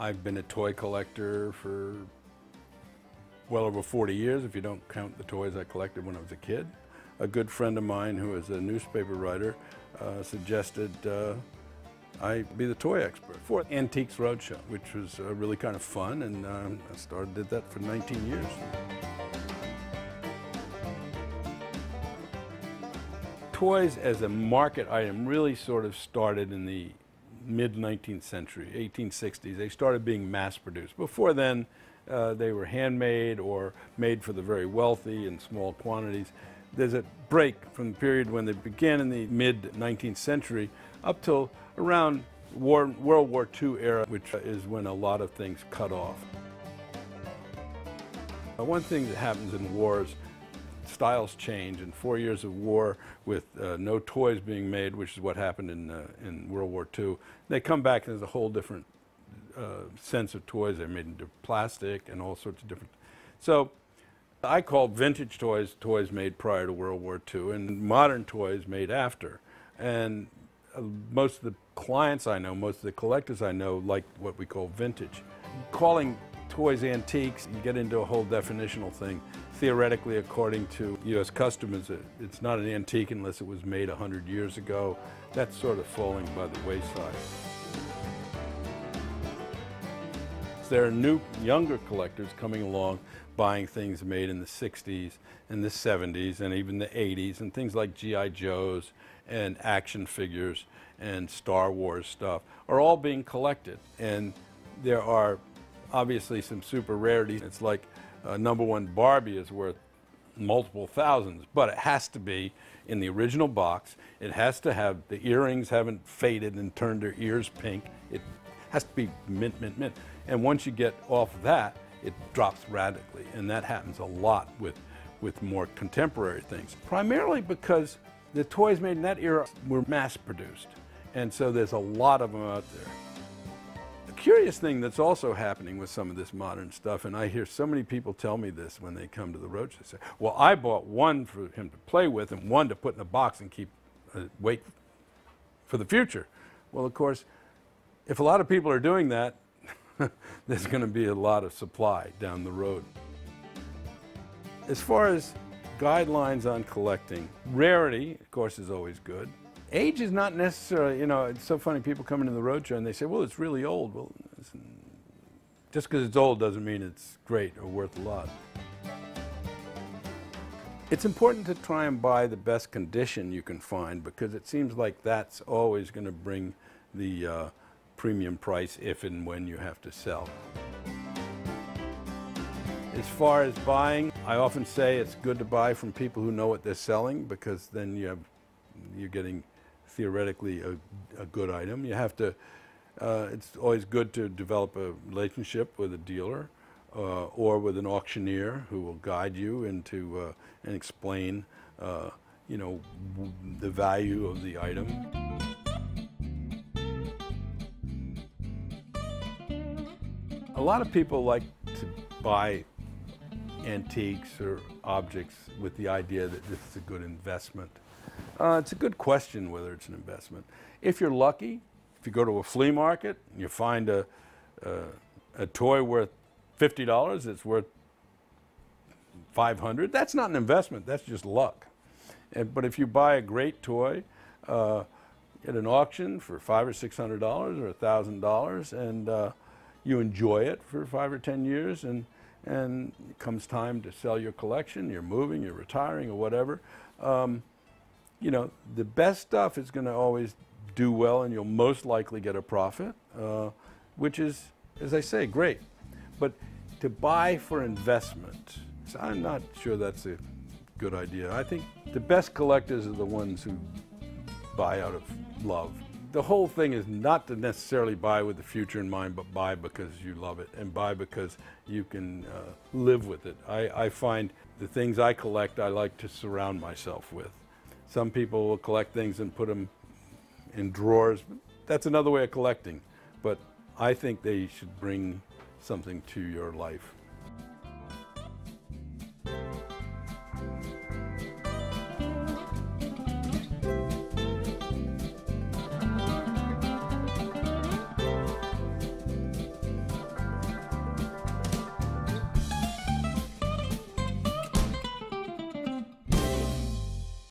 I've been a toy collector for well over 40 years, if you don't count the toys I collected when I was a kid. A good friend of mine who is a newspaper writer suggested I be the toy expert for Antiques Roadshow, which was really kind of fun, and I did that for 19 years. Toys as a market item really sort of started in the mid-19th century, 1860s. They started being mass-produced. Before then, they were handmade or made for the very wealthy in small quantities. There's a break from the period when they began in the mid-19th century up till around World War II era, which is when a lot of things cut off. One thing that happens in wars, styles change. In 4 years of war with no toys being made, which is what happened in World War II, they come back and there's a whole different sense of toys. They're made into plastic and all sorts of different. So I call vintage toys toys made prior to World War II and modern toys made after. And most of the clients I know, most of the collectors I know, like what we call vintage. Calling toys antiques, you get into a whole definitional thing. Theoretically, according to U.S. Customs, it's not an antique unless it was made 100 years ago. That's sort of falling by the wayside. There are new, younger collectors coming along, buying things made in the 60s and the 70s and even the 80s, and things like G.I. Joes and action figures and Star Wars stuff are all being collected. And there are obviously some super rarities. It's like #1 Barbie is worth multiple thousands, but it has to be in the original box. It has to have, the earrings haven't faded and turned their ears pink. It has to be mint, mint, mint. And once you get off that, it drops radically. And that happens a lot with more contemporary things. Primarily because the toys made in that era were mass produced. And so there's a lot of them out there. The curious thing that's also happening with some of this modern stuff, and I hear so many people tell me this when they come to the roadshow, say, well, I bought one for him to play with and one to put in a box and keep, wait for the future. Well, of course, if a lot of people are doing that, there's going to be a lot of supply down the road. As far as guidelines on collecting, rarity, of course, is always good. Age is not necessarily, you know, it's so funny, people come into the roadshow and they say, well, it's really old. Well, just because it's old doesn't mean it's great or worth a lot. It's important to try and buy the best condition you can find, because it seems like that's always going to bring the premium price if and when you have to sell. As far as buying, I often say it's good to buy from people who know what they're selling, because then you're getting theoretically a good item. You have to, it's always good to develop a relationship with a dealer or with an auctioneer who will guide you into and explain, you know, the value of the item. A lot of people like to buy antiques or objects with the idea that this is a good investment. It's a good question whether it's an investment. If you're lucky, if you go to a flea market and you find a toy worth $50, it's worth $500, that's not an investment, that's just luck. But if you buy a great toy at an auction for $500 or $600 or $1,000 and you enjoy it for 5 or 10 years, and it comes time to sell your collection, you're moving, you're retiring or whatever, you know, the best stuff is going to always do well and you'll most likely get a profit, which is, as I say, great. But to buy for investment, I'm not sure that's a good idea. I think the best collectors are the ones who buy out of love. The whole thing is not to necessarily buy with the future in mind, but buy because you love it and buy because you can live with it. I find the things I collect, I like to surround myself with. Some people will collect things and put them in drawers. That's another way of collecting. But I think they should bring something to your life.